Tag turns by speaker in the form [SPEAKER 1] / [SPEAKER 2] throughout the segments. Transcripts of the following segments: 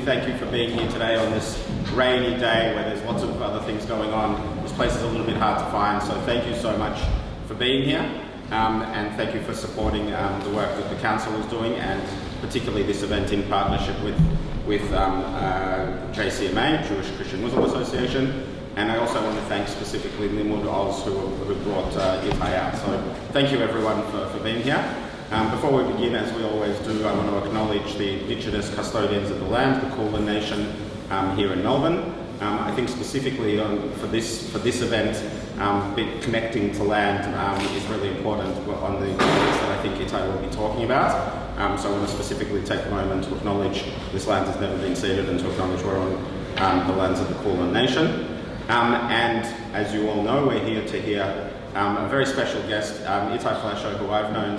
[SPEAKER 1] thank you for being here today on this rainy day where there's lots of other things going on. This place is a little bit hard to find, so thank you so much for being here, and thank you for supporting the work that the council is doing, and particularly this event in partnership with JCMA, Jewish Christian Muslim Association. And I also want to thank specifically Limud Oz who brought Ittay out. So thank you everyone for being here. Before we begin, as we always do, I want to acknowledge the Indigenous custodians of the land, the Kulin Nation here in Melbourne. I think specifically for this event, connecting to land is really important on the topics that I think Ittay will be talking about. So I want to specifically take a moment to acknowledge this land has never been ceded, and to acknowledge we're on the lands of the Kulin Nation. And as you all know, we're here to hear a very special guest, Ittay Flescher, who I've known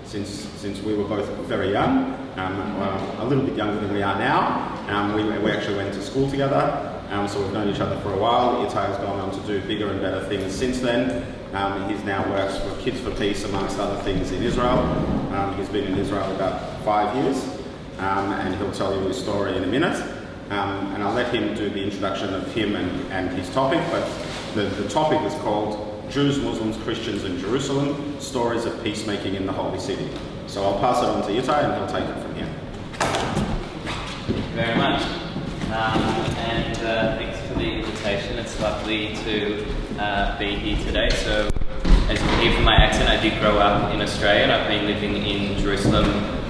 [SPEAKER 1] since we were both very young, a little bit younger than we are now. We actually went to school together, so we've known each other for a while. Ittay has gone on to do bigger and better things since then. He now works for Kids for Peace, amongst other things, in Israel. He's been in Israel about 5 years, and he'll tell you his story in a minute. And I'll let him do the introduction of him and his topic, but the topic is called Jews, Muslims, Christians in Jerusalem, Stories of Peacemaking in the Holy City. So I'll pass it on to Ittay and he'll take it from here.
[SPEAKER 2] Thank you very much. And thanks for the invitation. It's lovely to be here today. So as you can hear from my accent, I did grow up in Australia, and I've been living in Jerusalem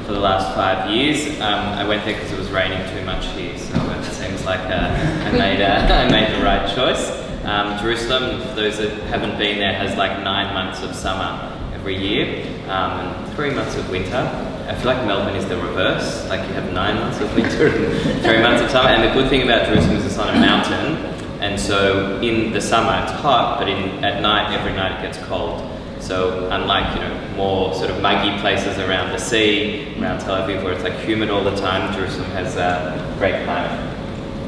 [SPEAKER 2] for the last 5 years. I went there because it was raining too much here, so it seems like I made the right choice. Jerusalem, for those that haven't been there, has like 9 months of summer every year, and 3 months of winter. I feel like Melbourne is the reverse, like you have 9 months of winter and 3 months of summer. And the good thing about Jerusalem is it's on a mountain, and so in the summer it's hot, but at night, every night it gets cold. So unlike, more sort of muggy places around the sea, around Tel Aviv, where it's like humid all the time, Jerusalem has a great climate.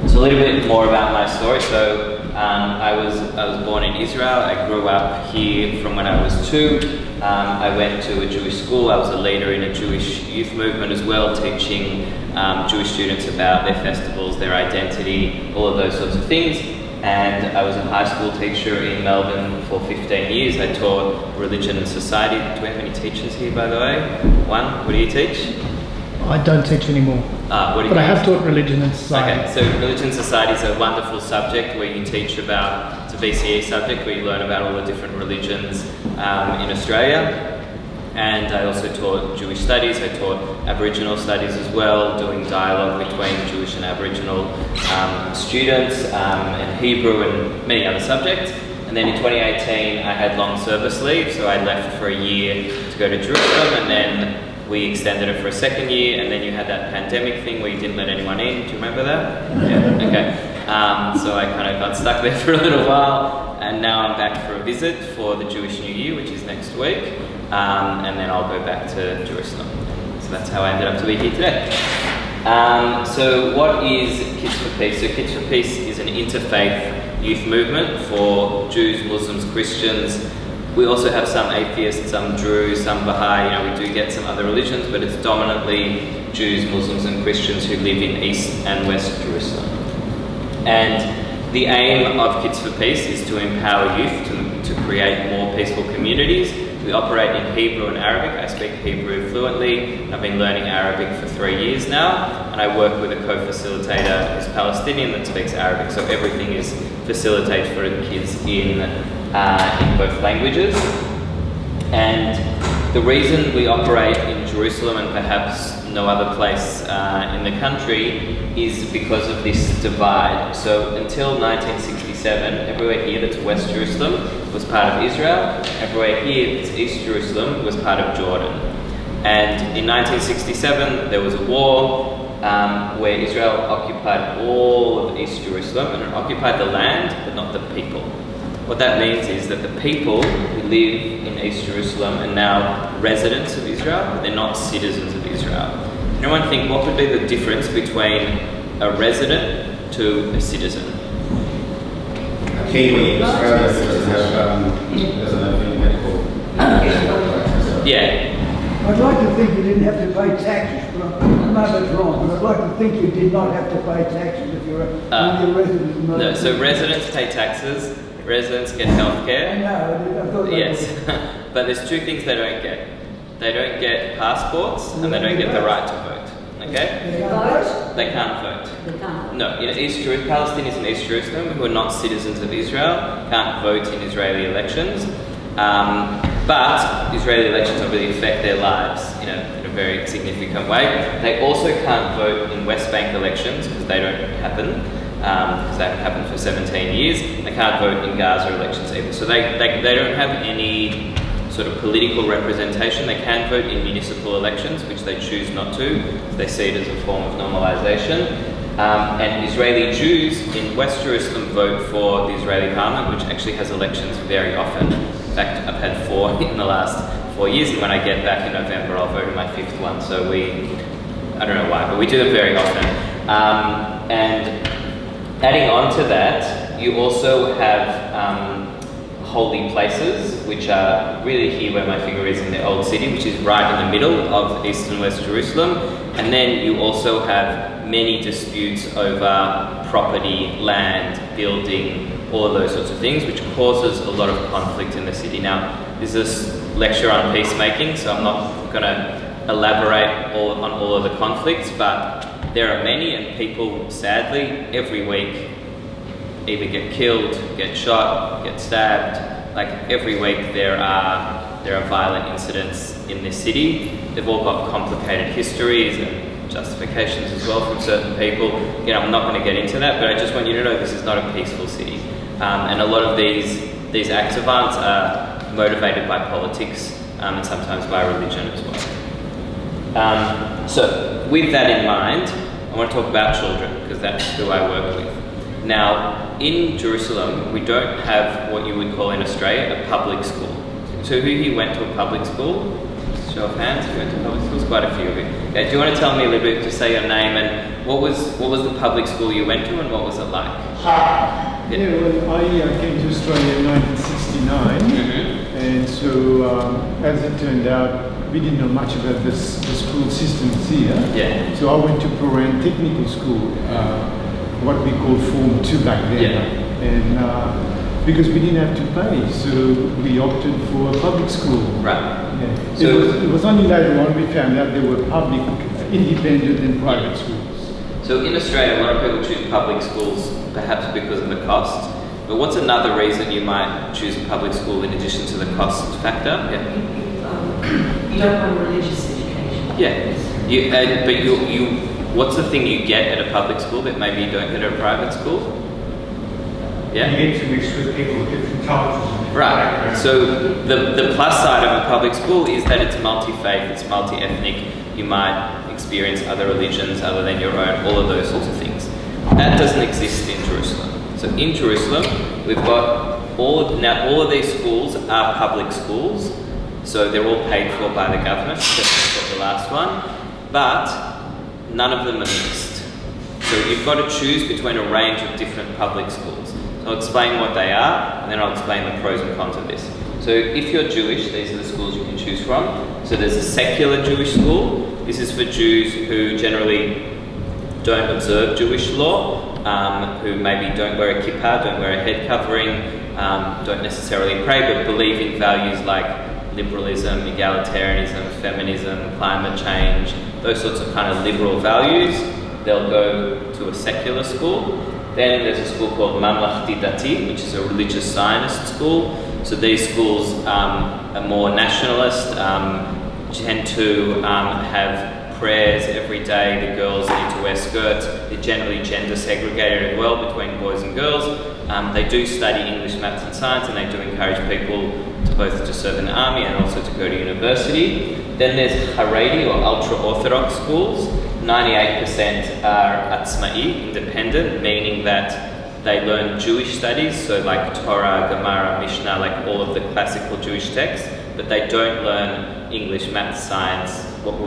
[SPEAKER 2] So a little bit more about my story. So I was born in Israel. I grew up here from when I was 2. I went to a Jewish school. I was a leader in a Jewish youth movement as well, teaching Jewish students about their festivals, their identity, all of those sorts of things. And I was a high school teacher in Melbourne for 15 years. I taught religion and society. Do we have any teachers here, by the way? One. What do you teach?
[SPEAKER 3] I don't teach anymore. But I have taught religion and society.
[SPEAKER 2] Okay, so religion and society is a wonderful subject where you teach about, it's a BCE subject where you learn about all the different religions in Australia. And I also taught Jewish studies. I taught Aboriginal studies as well, doing dialogue between Jewish and Aboriginal students, and Hebrew and many other subjects. And then in 2018, I had long service leave, so I left for a year to go to Jerusalem, and then we extended it for a second year, and then you had that pandemic thing where you didn't let anyone in. Do you remember that? Yeah, okay. So I kind of got stuck there for a little while, and now I'm back for a visit for the Jewish New Year, which is next week, and then I'll go back to Jerusalem. So that's how I ended up to be here today. So what is Kids for Peace? So Kids for Peace is an interfaith youth movement for Jews, Muslims, Christians. We also have some atheists, some Druze, some Baha'i, we do get some other religions, but it's dominantly Jews, Muslims and Christians who live in East and West Jerusalem. And the aim of Kids for Peace is to empower youth to create more peaceful communities. We operate in Hebrew and Arabic. I speak Hebrew fluently. I've been learning Arabic for 3 years now, and I work with a co-facilitator who's Palestinian that speaks Arabic. So everything is facilitated for the kids in both languages. And the reason we operate in Jerusalem and perhaps no other place in the country is because of this divide. So until 1967, everywhere here that's West Jerusalem was part of Israel. Everywhere here that's East Jerusalem was part of Jordan. And in 1967, there was a war where Israel occupied all of East Jerusalem, and it occupied the land, but not the people. What that means is that the people who live in East Jerusalem are now residents of Israel, but they're not citizens of Israel. Anyone think what would be the difference between a resident to a citizen?
[SPEAKER 1] A Kiwi in Australia doesn't have any medical.
[SPEAKER 2] Yeah.
[SPEAKER 4] I'd like to think you didn't have to pay taxes for that's wrong, but I'd like to think you did not have to pay taxes if you're only a resident in Melbourne.
[SPEAKER 2] No, so residents pay taxes, residents get healthcare.
[SPEAKER 4] I thought they
[SPEAKER 2] Yes, but there's two things they don't get. They don't get passports and they don't get the right to vote. Okay?
[SPEAKER 4] They can't vote?
[SPEAKER 2] They can't vote.
[SPEAKER 5] They can't.
[SPEAKER 2] No, in East Jerusalem, Palestinians in East Jerusalem who are not citizens of Israel can't vote in Israeli elections. But Israeli elections don't really affect their lives in a very significant way. They also can't vote in West Bank elections because they don't happen, because they haven't happened for 17 years. They can't vote in Gaza elections either. So they don't have any sort of political representation. They can vote in municipal elections, which they choose not to. They see it as a form of normalization. And Israeli Jews in West Jerusalem vote for the Israeli parliament, which actually has elections very often. In fact, I've had 4 in the last 4 years, and when I get back in November, I'll vote in my 5th one. So I don't know why, but we do them very often. And adding on to that, you also have holy places, which are really here where my finger is in the Old City, which is right in the middle of East and West Jerusalem. And then you also have many disputes over property, land, building, all of those sorts of things, which causes a lot of conflict in the city. Now, this is a lecture on peacemaking, so I'm not going to elaborate on all of the conflicts, but there are many, and people, sadly, every week either get killed, get shot, get stabbed. Like every week there are violent incidents in this city. They've all got complicated histories and justifications as well from certain people. I'm not going to get into that, but I just want you to know this is not a peaceful city. And a lot of these acts of violence are motivated by politics and sometimes by religion as well. So with that in mind, I want to talk about children because that's who I work with. Now, in Jerusalem, we don't have what you would call in Australia a public school. So who here went to a public school? Show of hands, who went to public schools? Quite a few of you. Okay, do you want to tell me a little bit, just say your name and what was the public school you went to and what was it like?
[SPEAKER 6] Yeah, well, I came to Australia in 1969, and so as it turned out, we didn't know much about the school systems here.
[SPEAKER 2] Yeah.
[SPEAKER 6] So I went to Paran Technical School, what we call Form 2 back then.
[SPEAKER 2] Yeah.
[SPEAKER 6] And because we didn't have to pay, so we opted for a public school.
[SPEAKER 2] Right.
[SPEAKER 6] Yeah.
[SPEAKER 2] So
[SPEAKER 6] it was only later on we found out there were public, independent and private schools.
[SPEAKER 2] So in Australia, a lot of people choose public schools perhaps because of the cost. But what's another reason you might choose a public school in addition to the cost factor? Yeah.
[SPEAKER 5] You don't want religious education.
[SPEAKER 2] Yeah. But what's the thing you get at a public school that maybe you don't get at a private school? Yeah.
[SPEAKER 7] You get to mix with people with different cultures.
[SPEAKER 2] Right. So the plus side of a public school is that it's multi-faith, it's multi-ethnic. You might experience other religions other than your own, all of those sorts of things. That doesn't exist in Jerusalem. So in Jerusalem, we've got all of these schools are public schools. So they're all paid for by the government, except for the last one. But none of them are mixed. So you've got to choose between a range of different public schools. So I'll explain what they are, and then I'll explain the pros and cons of this. So if you're Jewish, these are the schools you can choose from. So there's a secular Jewish school. This is for Jews who generally don't observe Jewish law, who maybe don't wear a kippah, don't wear a head covering, don't necessarily pray, but believe in values like liberalism, egalitarianism, feminism, climate change, those sorts of kind of liberal values. They'll go to a secular school. Then there's a school called Mamlachti Dati, which is a religious Zionist school. So these schools are more nationalist, tend to have prayers every day. The girls need to wear skirts. They're generally gender segregated as well between boys and girls. They do study English, maths and science, and they do encourage people to both to serve in the army and also to go to university. Then there's Haredi or ultra-Orthodox schools. 98% are Atzma'i, independent, meaning that they learn Jewish studies, so like Torah, Gemara, Mishnah, like all of the classical Jewish texts, but they don't learn English, maths, science, what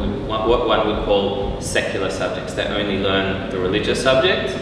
[SPEAKER 2] one would call secular subjects. They only learn the religious subjects.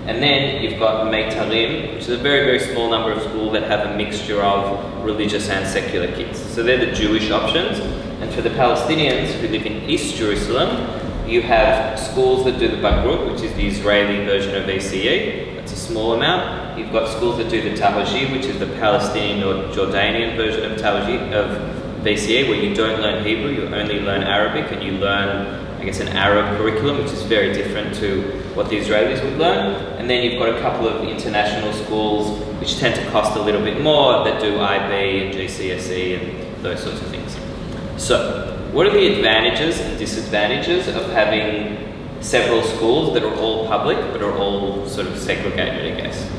[SPEAKER 2] And then you've got Meitarim, which is a very, very small number of schools that have a mixture of religious and secular kids. So they're the Jewish options. And for the Palestinians who live in East Jerusalem, You have schools that do the Bagrut, which is the Israeli version of VCE. That's a small amount. You've got schools that do the Tahajir, which is the Palestinian or Jordanian version of Tahajir, of VCE, where you don't learn Hebrew, you only learn Arabic, and you learn, I guess, an Arab curriculum, which is very different to what the Israelis would learn. And then you've got a couple of international schools, which tend to cost a little bit more, that do IB and GCSE and those sorts of things. So, what are the advantages and disadvantages of having several schools that are all public, but are all sort of segregated, I guess?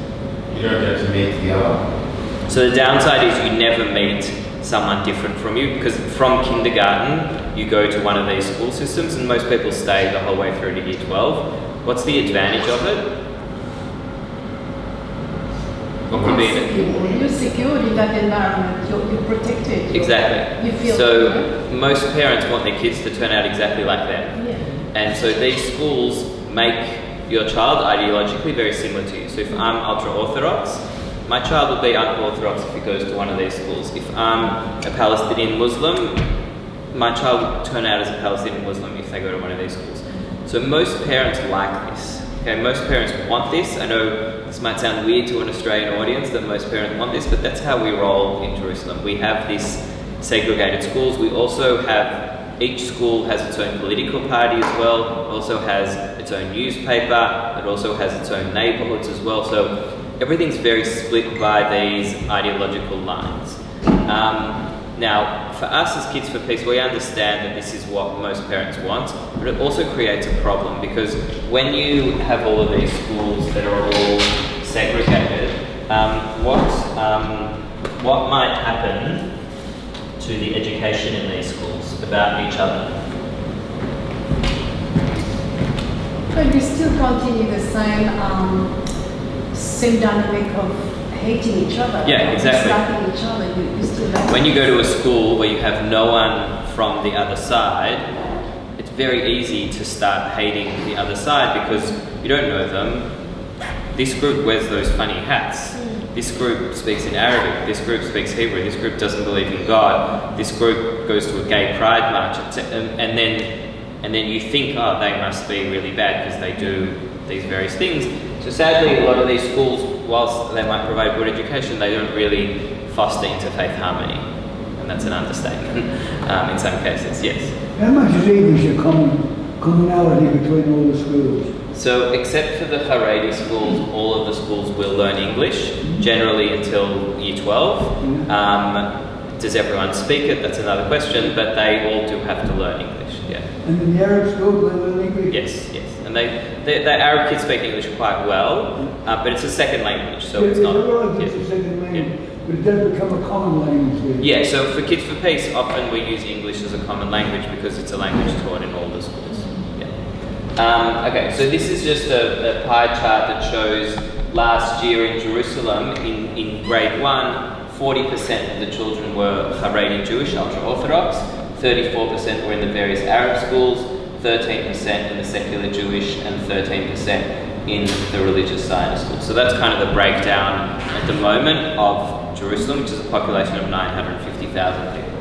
[SPEAKER 1] You don't get to meet the other.
[SPEAKER 2] So the downside is you never meet someone different from you, because from kindergarten you go to one of these school systems and most people stay the whole way through to year 12. What's the advantage of it? What could be
[SPEAKER 5] You're secured in that environment, you're protected.
[SPEAKER 2] Exactly.
[SPEAKER 5] You feel
[SPEAKER 2] so most parents want their kids to turn out exactly like them.
[SPEAKER 5] Yeah.
[SPEAKER 2] And so these schools make your child ideologically very similar to you. So if I'm ultra-Orthodox, my child will be unorthodox if he goes to one of these schools. If I'm a Palestinian Muslim, my child will turn out as a Palestinian Muslim if they go to one of these schools. So most parents like this. Okay, most parents want this. I know this might sound weird to an Australian audience that most parents want this, but that's how we roll in Jerusalem. We have these segregated schools. We also have, each school has its own political party as well, also has its own newspaper, it also has its own neighbourhoods as well. So everything's very split by these ideological lines. Now, for us as Kids for Peace, we understand that this is what most parents want, but it also creates a problem because when you have all of these schools that are all segregated, what might happen to the education in these schools about each other?
[SPEAKER 5] But you still continue the same dynamic of hating each other.
[SPEAKER 2] Yeah, exactly.
[SPEAKER 5] Slapping each other. You still
[SPEAKER 2] When you go to a school where you have no one from the other side, it's very easy to start hating the other side because you don't know them. This group wears those funny hats. This group speaks in Arabic. This group speaks Hebrew. This group doesn't believe in God. This group goes to a gay pride march, and then you think, oh, they must be really bad because they do these various things. So sadly, a lot of these schools, whilst they might provide good education, they don't really foster interfaith harmony. And that's an understatement in some cases, yes.
[SPEAKER 4] How much is English a commonality between all the schools?
[SPEAKER 2] So except for the Haredi schools, all of the schools will learn English, generally until year 12. Does everyone speak it? That's another question, but they all do have to learn English, yeah.
[SPEAKER 4] And in the Arab schools, they learn English?
[SPEAKER 2] Yes, yes. And the Arab kids speak English quite well, but it's a second language, so it's not.
[SPEAKER 4] It's a second language, but it does become a common language.
[SPEAKER 2] Yeah, so for Kids for Peace, often we use English as a common language because it's a language taught in all the schools. Yeah. Okay, so this is just a pie chart that shows last year in Jerusalem, in grade 1, 40% of the children were Haredi Jewish, ultra-Orthodox, 34% were in the various Arab schools, 13% in the secular Jewish, and 13% in the religious Zionist schools. So that's kind of the breakdown at the moment of Jerusalem, which is a population of 950,000 people.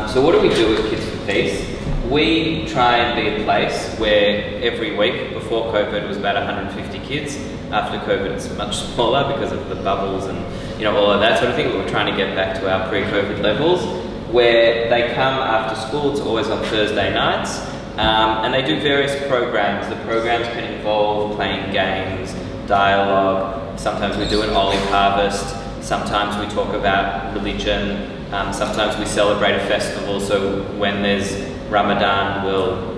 [SPEAKER 2] So what do we do with Kids for Peace? We try and be a place where every week, before COVID, it was about 150 kids. After COVID, it's much smaller because of the bubbles and all of that sort of thing. But we're trying to get back to our pre-COVID levels, where they come after school. It's always on Thursday nights, and they do various programs. The programs can involve playing games, dialogue. Sometimes we do an olive harvest. Sometimes we talk about religion. Sometimes we celebrate a festival. So when there's Ramadan, we'll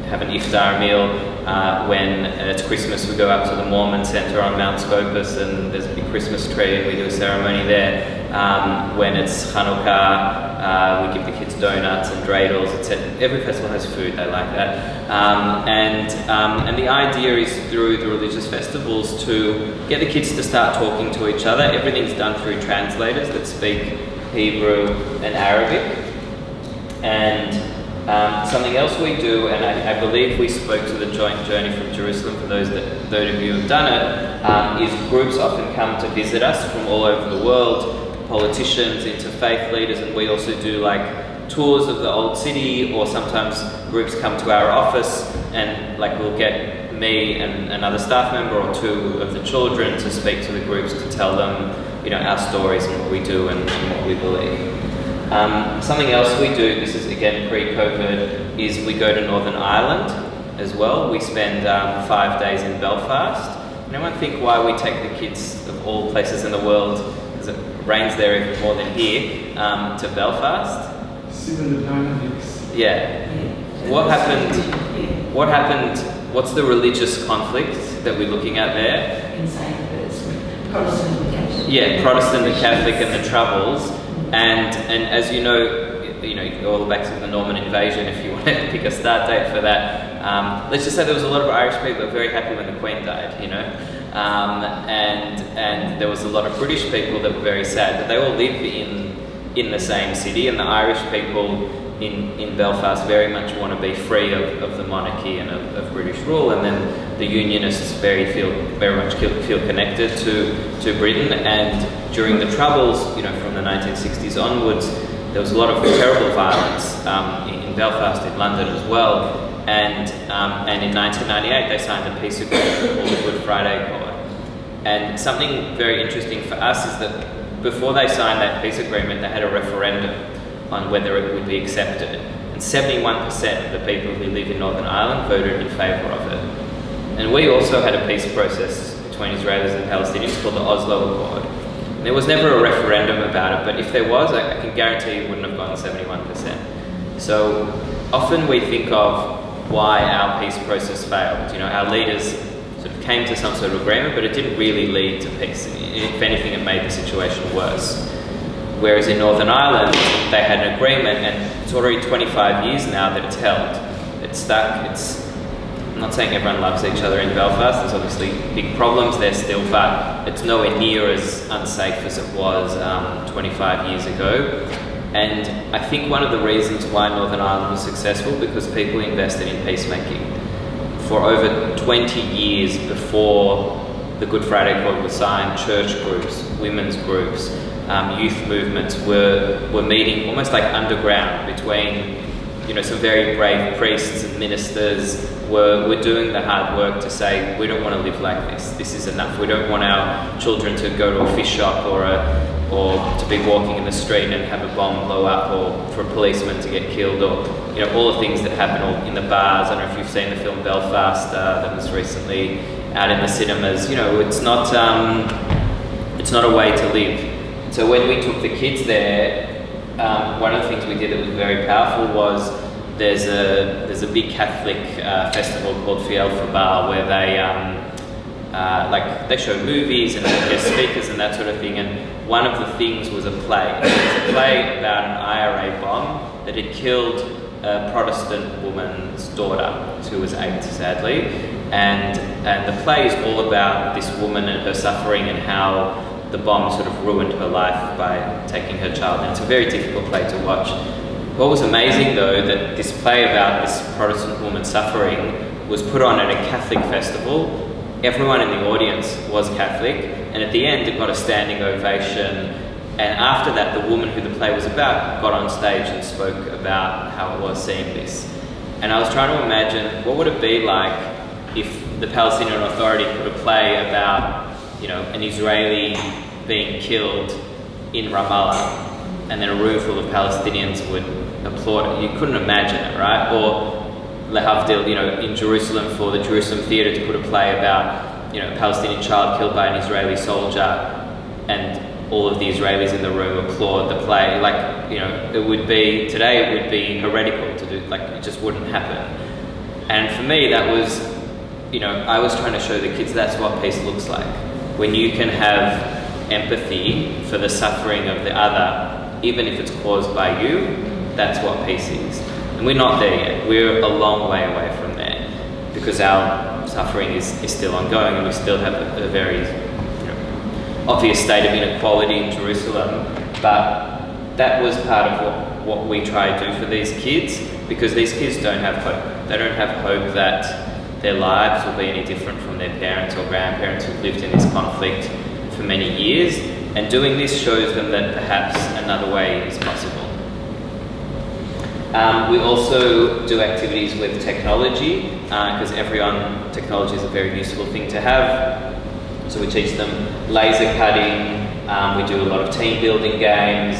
[SPEAKER 2] have an iftar meal. When it's Christmas, we go up to the Mormon Center on Mount Scopus and there's a big Christmas tree and we do a ceremony there. When it's Hanukkah, we give the kids donuts and dreidels, etc. Every festival has food, they like that. And the idea is through the religious festivals to get the kids to start talking to each other. Everything's done through translators that speak Hebrew and Arabic. And something else we do, and I believe we spoke to the Joint Journey from Jerusalem, for those of you who've done it, is groups often come to visit us from all over the world, politicians, interfaith leaders, and we also do like tours of the old city, or sometimes groups come to our office and like we'll get me and another staff member or two of the children to speak to the groups to tell them, you know, our stories and what we do and what we believe. Something else we do, this is again pre-COVID, is we go to Northern Ireland as well. We spend 5 days in Belfast. Anyone think why we take the kids of all places in the world, because it rains there even more than here, to Belfast?
[SPEAKER 6] Similar dynamics.
[SPEAKER 2] Yeah. What happened, what's the religious conflict that we're looking at there?
[SPEAKER 5] Insane person. Protestant and Catholic.
[SPEAKER 2] Yeah, Protestant and Catholic and the Troubles. And as you know, you can go all back to the Norman invasion if you want to pick a start date for that. Let's just say there was a lot of Irish people that were very happy when the Queen died, you know. And there was a lot of British people that were very sad, but they all live in the same city, and the Irish people in Belfast very much want to be free of the monarchy and of British rule, and then the Unionists very much feel connected to Britain. And during the Troubles, from the 1960s onwards, there was a lot of terrible violence in Belfast, in London as well. And in 1998, they signed a peace agreement called the Good Friday Accord. And something very interesting for us is that before they signed that peace agreement, they had a referendum on whether it would be accepted. And 71% of the people who live in Northern Ireland voted in favour of it. And we also had a peace process between Israelis and Palestinians called the Oslo Accord. And there was never a referendum about it, but if there was, I can guarantee it wouldn't have gone 71%. So often we think of why our peace process failed. Our leaders sort of came to some sort of agreement, but it didn't really lead to peace. If anything, it made the situation worse. Whereas in Northern Ireland, they had an agreement, and it's already 25 years now that it's held. It's stuck. I'm not saying everyone loves each other in Belfast. There's obviously big problems there still, but it's nowhere near as unsafe as it was 25 years ago. And I think one of the reasons why Northern Ireland was successful, because people invested in peacemaking. For over 20 years before the Good Friday Accord was signed, church groups, women's groups, youth movements were meeting almost like underground between, some very brave priests and ministers were doing the hard work to say, we don't want to live like this. This is enough. We don't want our children to go to a fish shop or to be walking in the street and have a bomb blow up, or for a policeman to get killed, or all the things that happen all in the bars. I don't know if you've seen the film Belfast that was recently out in the cinemas. It's not a way to live. So when we took the kids there, one of the things we did that was very powerful was there's a big Catholic festival called Fiel Fabal where they show movies and guest speakers and that sort of thing. And one of the things was a play. It was a play about an IRA bomb that had killed a Protestant woman's daughter, who was 8, sadly. And the play is all about this woman and her suffering and how the bomb sort of ruined her life by taking her child. And it's a very difficult play to watch. What was amazing, though, that this play about this Protestant woman suffering was put on at a Catholic festival. Everyone in the audience was Catholic, and at the end it got a standing ovation. And after that, the woman who the play was about got on stage and spoke about how it was seeing this. And I was trying to imagine, what would it be like if the Palestinian Authority put a play about, an Israeli being killed in Ramallah, and then a room full of Palestinians would applaud it. You couldn't imagine it, right? Or lehavdil, in Jerusalem, for the Jerusalem Theatre to put a play about, a Palestinian child killed by an Israeli soldier, and all of the Israelis in the room applaud the play. It would be, today it would be heretical to do, it just wouldn't happen. And for me, that was, I was trying to show the kids that's what peace looks like. When you can have empathy for the suffering of the other, even if it's caused by you, that's what peace is. And we're not there yet. We're a long way away from there, because our suffering is still ongoing, and we still have a very obvious state of inequality in Jerusalem. But that was part of what we try to do for these kids, because these kids don't have hope. They don't have hope that their lives will be any different from their parents or grandparents who've lived in this conflict for many years. And doing this shows them that perhaps another way is possible. We also do activities with technology, because technology is a very useful thing to have. So we teach them laser cutting, we do a lot of team building games.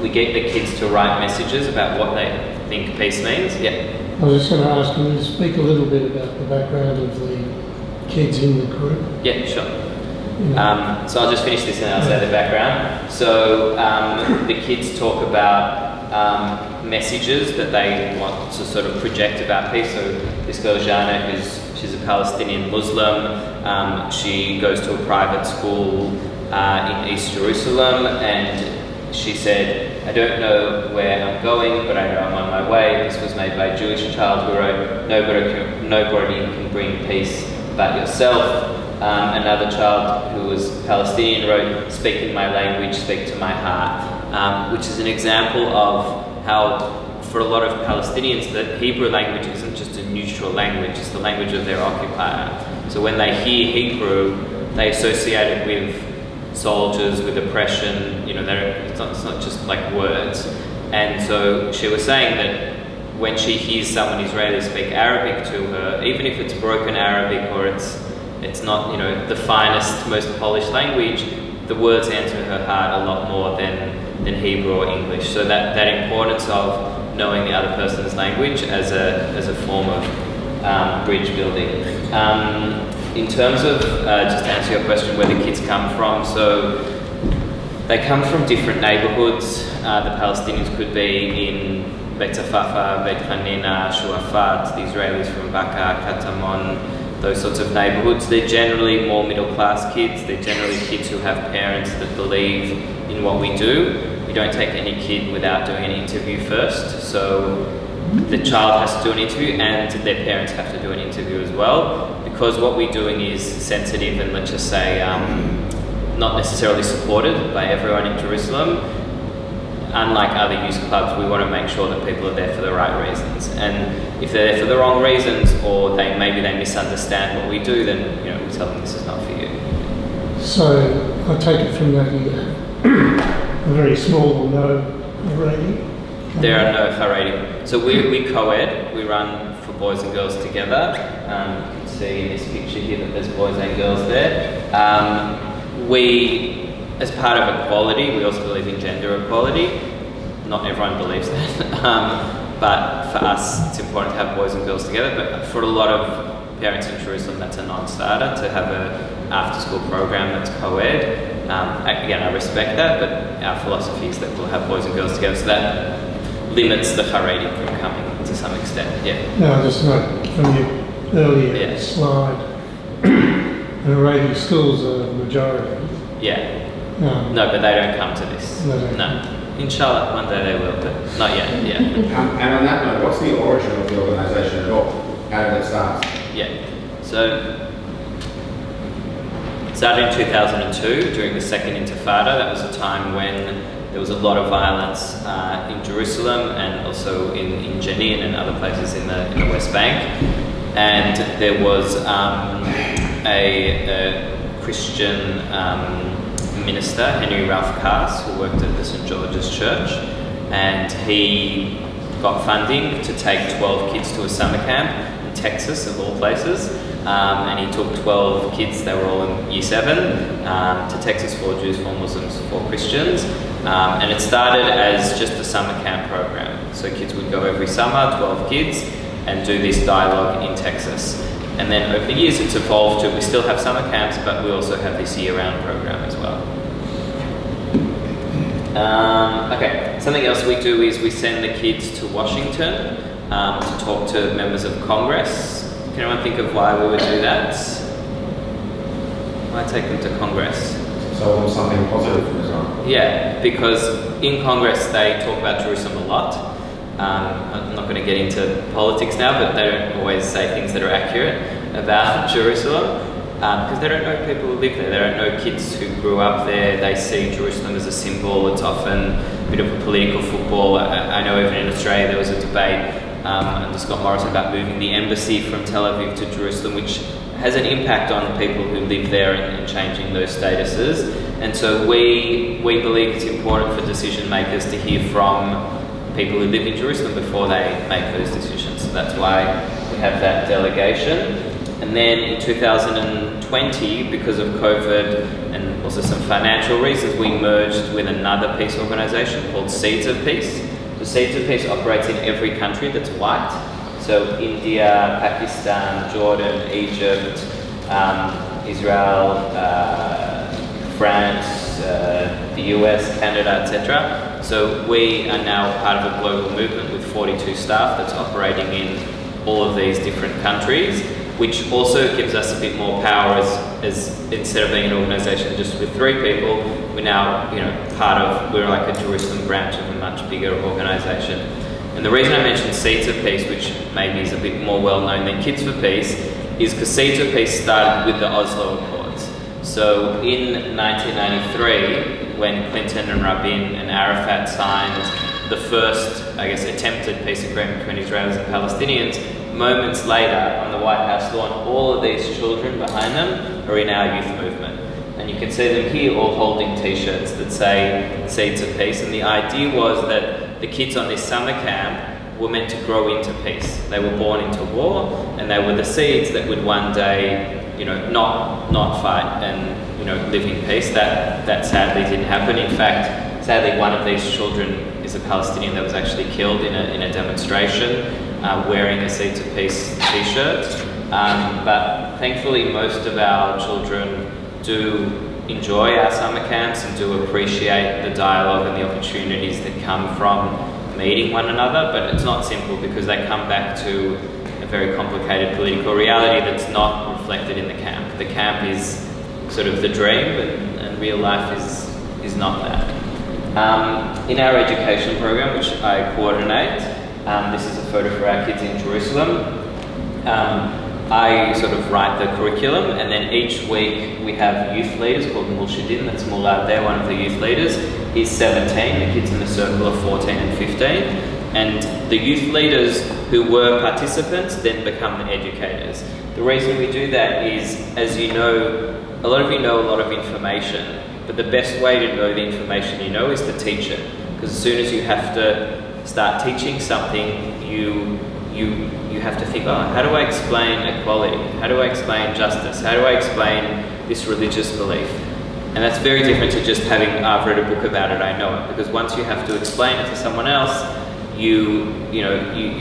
[SPEAKER 2] We get the kids to write messages about what they think peace means. Yeah.
[SPEAKER 8] I was just going to ask, can you speak a little bit about the background of the kids in the group?
[SPEAKER 2] Yeah, sure. So I'll just finish this and I'll say the background. So the kids talk about messages that they want to sort of project about peace. So this girl, Jana, she's a Palestinian Muslim. She goes to a private school in East Jerusalem, and she said, I don't know where I'm going, but I know I'm on my way. This was made by a Jewish child who wrote, nobody can bring peace but yourself. Another child who was Palestinian wrote, speak in my language, speak to my heart, which is an example of how for a lot of Palestinians the Hebrew language isn't just a neutral language, it's the language of their occupier. So when they hear Hebrew, they associate it with soldiers, with oppression, it's not just like words. And so she was saying that when she hears someone Israeli speak Arabic to her, even if it's broken Arabic or it's not the finest, most polished language, the words enter her heart a lot more than Hebrew or English. So that importance of knowing the other person's language as a form of bridge building. In terms of, just to answer your question, where the kids come from, so they come from different neighbourhoods. The Palestinians could be in Beit Safafa, Beit Hanina, Shuafat, the Israelis from Baka, Katamon, those sorts of neighbourhoods. They're generally more middle class kids. They're generally kids who have parents that believe in what we do. We don't take any kid without doing an interview first. So the child has to do an interview and their parents have to do an interview as well, because what we're doing is sensitive and, let's just say, not necessarily supported by everyone in Jerusalem. Unlike other youth clubs, we want to make sure that people are there for the right reasons. And if they're there for the wrong reasons, or maybe they misunderstand what we do, then we tell them this is not for you.
[SPEAKER 8] So I take it from that you have a very small Haredi.
[SPEAKER 2] There are no Haredi. So we co-ed. We run for boys and girls together. You can see in this picture here that there's boys and girls there. We, as part of equality, we also believe in gender equality. Not everyone believes that, but for us it's important to have boys and girls together. But for a lot of parents in Jerusalem, that's a non-starter to have an after-school program that's co-ed. Again, I respect that, but our philosophy is that we'll have boys and girls together, so that limits the Haredi from coming to some extent. Yeah.
[SPEAKER 8] No, just note from your earlier slide, Haredi schools are the majority.
[SPEAKER 2] Yeah. No, but they don't come to this. No. Inshallah, one day they will, but not yet. Yeah.
[SPEAKER 1] And on that note, what's the origin of the organisation at all? How did it start?
[SPEAKER 2] Yeah. So it started in 2002 during the Second Intifada. That was a time when there was a lot of violence in Jerusalem and also in Jenin and other places in the West Bank. And there was a Christian minister, Henry Ralph Kaas, who worked at the St. George's Church, and he got funding to take 12 kids to a summer camp in Texas, of all places. And he took 12 kids, they were all in Year 7, to Texas, 4 Jews, 4 Muslims, 4 Christians. And it started as just a summer camp program. So kids would go every summer, 12 kids, and do this dialogue in Texas. And then over the years it's evolved to, we still have summer camps, but we also have this year-round program as well. Okay, something else we do is we send the kids to Washington to talk to members of Congress. Can anyone think of why we would do that? Why take them to Congress?
[SPEAKER 1] So something positive from Israel?
[SPEAKER 2] Yeah, because in Congress they talk about Jerusalem a lot. I'm not going to get into politics now, but they don't always say things that are accurate about Jerusalem, because they don't know people who live there. They don't know kids who grew up there. They see Jerusalem as a symbol. It's often a bit of a political football. I know even in Australia there was a debate under Scott Morrison about moving the embassy from Tel Aviv to Jerusalem, which has an impact on people who live there and changing those statuses. And so we believe it's important for decision makers to hear from people who live in Jerusalem before they make those decisions. So that's why we have that delegation. And then in 2020, because of COVID and also some financial reasons, we merged with another peace organisation called Seeds of Peace. So Seeds of Peace operates in every country that's white. So India, Pakistan, Jordan, Egypt, Israel, France, the US, Canada, etc. So we are now part of a global movement with 42 staff that's operating in all of these different countries, which also gives us a bit more power as instead of being an organisation just with 3 people, we're now, we're like a Jerusalem branch of a much bigger organisation. And the reason I mentioned Seeds of Peace, which maybe is a bit more well known than Kids for Peace, is because Seeds of Peace started with the Oslo Accords. So in 1993, when Clinton and Rabin and Arafat signed the first, attempted peace agreement between Israelis and Palestinians, moments later on the White House lawn, all of these children behind them are in our youth movement. And you can see them here all holding t-shirts that say Seeds of Peace. And the idea was that the kids on this summer camp were meant to grow into peace. They were born into war, and they were the seeds that would one day, not fight and, live in peace. That sadly didn't happen. In fact, sadly, one of these children is a Palestinian that was actually killed in a demonstration wearing a Seeds of Peace t-shirt. But thankfully, most of our children do enjoy our summer camps and do appreciate the dialogue and the opportunities that come from meeting one another, but it's not simple because they come back to a very complicated political reality that's not reflected in the camp. The camp is sort of the dream, and real life is not that. In our education program, which I coordinate, this is a photo for our kids in Jerusalem. I sort of write the curriculum, and then each week we have youth leaders called Mulshidin. That's Mulad there, one of the youth leaders. He's 17, the kids in the circle are 14 and 15. And the youth leaders who were participants then become the educators. The reason we do that is, as you know, a lot of you know a lot of information, but the best way to know the information you know is to teach it. Because as soon as you have to start teaching something, you have to think, how do I explain equality? How do I explain justice? How do I explain this religious belief? And that's very different to just having, I've read a book about it, I know it. Because once you have to explain it to someone else, you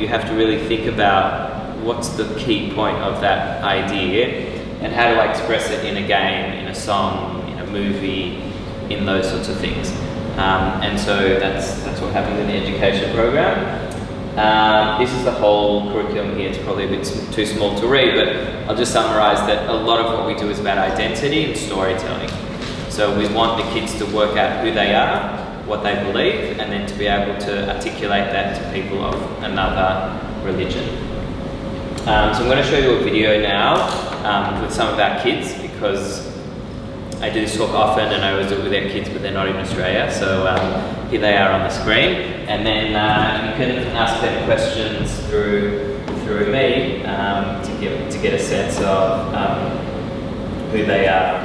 [SPEAKER 2] have to really think about what's the key point of that idea and how do I express it in a game, in a song, in a movie, in those sorts of things. And so that's what happens in the education program. This is the whole curriculum here. It's probably a bit too small to read, but I'll just summarize that a lot of what we do is about identity and storytelling. So we want the kids to work out who they are, what they believe, and then to be able to articulate that to people of another religion. So I'm going to show you a video now with some of our kids, because I do this talk often and I always do it with our kids, but they're not in Australia. So here they are on the screen, and then you can ask them questions through me to get a sense of who they are.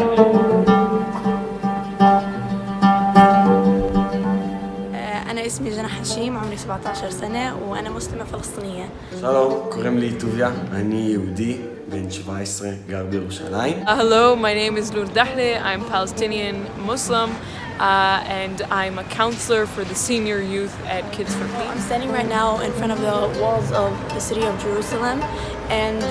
[SPEAKER 9] أنا اسمي جنى حشيم، عمري 17 سنة وأنا مسلمة فلسطينية.
[SPEAKER 10] שלום, קוראים לי טוביה, אני יהודי, בן 17, גר בירושלים.
[SPEAKER 11] Hello, my name is Noor Dahle. I'm Palestinian Muslim and I'm a counselor for the senior youth at Kids for Peace.
[SPEAKER 9] I'm standing right now in front of the walls of the city of Jerusalem, and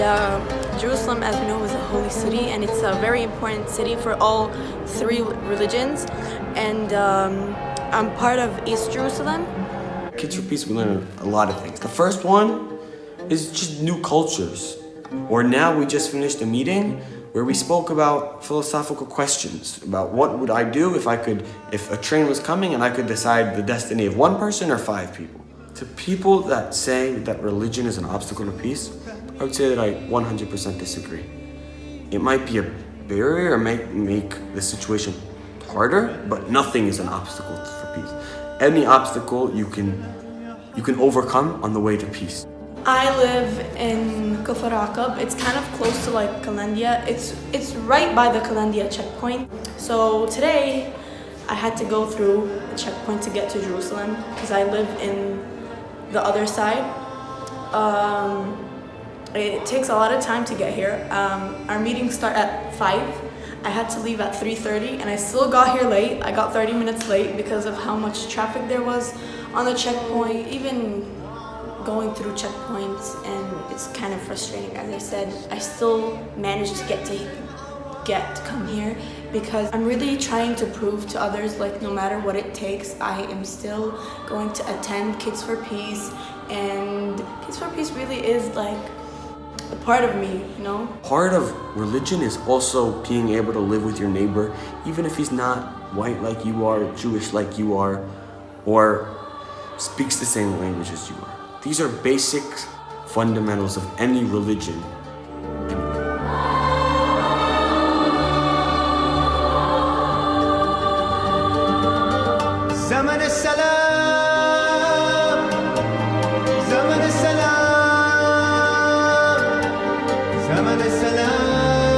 [SPEAKER 9] Jerusalem, as we know, is a holy city, and it's a very important city for all 3 religions, and I'm part of East Jerusalem.
[SPEAKER 10] Kids for Peace, we learn a lot of things. The first one is just new cultures. Or now we just finished a meeting where we spoke about philosophical questions, about what would I do if a train was coming and I could decide the destiny of 1 person or 5 people. To people that say that religion is an obstacle to peace, I would say that I 100% disagree. It might be a barrier or make the situation harder, but nothing is an obstacle for peace. Any obstacle you can overcome on the way to peace.
[SPEAKER 9] I live in Kufar Aqab. It's kind of close to like Kalandia. It's right by the Kalandia checkpoint. So today I had to go through a checkpoint to get to Jerusalem because I live in the other side. It takes a lot of time to get here. Our meetings start at 5. I had to leave at 3:30 and I still got here late. I got 30 minutes late because of how much traffic there was on the checkpoint, even going through checkpoints, and it's kind of frustrating. As I said, I still managed to get to come here because I'm really trying to prove to others, like, no matter what it takes, I am still going to attend Kids for Peace, and Kids for Peace really is like a part of me, you know?
[SPEAKER 10] Part of religion is also being able to live with your neighbor, even if he's not white like you are, Jewish like you are, or speaks the same language as you are. These are basic fundamentals of any religion.
[SPEAKER 12] زمن السلام زمن السلام زمن السلام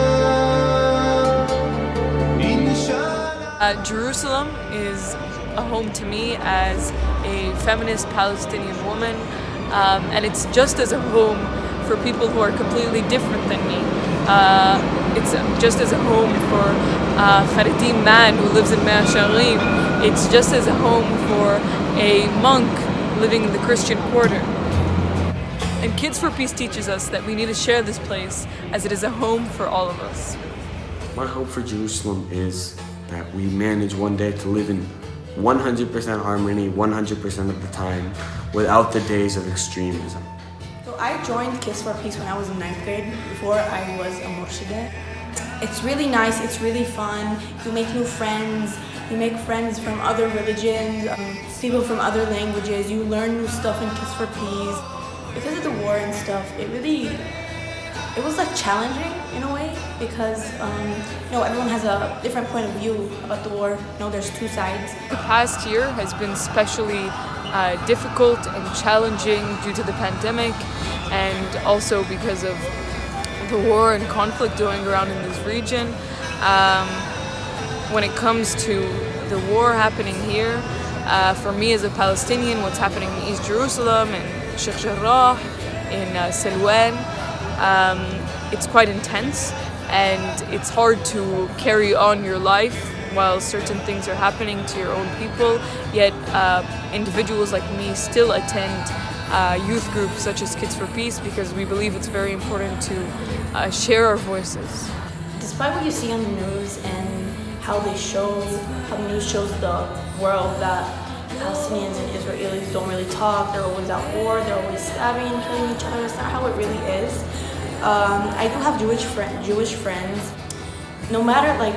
[SPEAKER 12] إن شاء الله.
[SPEAKER 11] Jerusalem is a home to me as a feminist Palestinian woman, and it's just as a home for people who are completely different than me. It's just as a home for a Haredi man who lives in Mea Shearim. It's just as a home for a monk living in the Christian Quarter. And Kids for Peace teaches us that we need to share this place as it is a home for all of us.
[SPEAKER 10] My hope for Jerusalem is that we manage one day to live in 100% harmony 100% of the time without the days of extremism.
[SPEAKER 9] So I joined Kids for Peace when I was in 9th grade, before I was a murshida. It's really nice, it's really fun, you make new friends, you make friends from other religions, people from other languages, you learn new stuff in Kids for Peace. Because of the war and stuff, it was like challenging in a way, because you know, everyone has a different point of view about the war. You know, there's two sides.
[SPEAKER 11] The past year has been especially difficult and challenging due to the pandemic, and also because of the war and conflict going around in this region. When it comes to the war happening here, for me as a Palestinian, what's happening in East Jerusalem and Sheikh Jarrah, in Silwan, it's quite intense, and it's hard to carry on your life while certain things are happening to your own people, yet individuals like me still attend youth groups such as Kids for Peace because we believe it's very important to share our voices.
[SPEAKER 9] Despite what you see on the news and how the news shows the world that Palestinians and Israelis don't really talk, they're always at war, they're always stabbing and killing each other, that's not how it really is. I do have Jewish friends. No matter, like,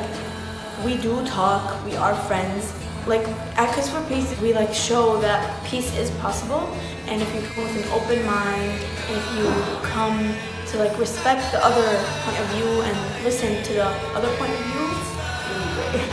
[SPEAKER 9] we do talk, we are friends. Like, at Kids for Peace, we like show that peace is possible, and if you come with an open mind, and if you come to like respect the other point of view and listen to the other point of view, it'll be great.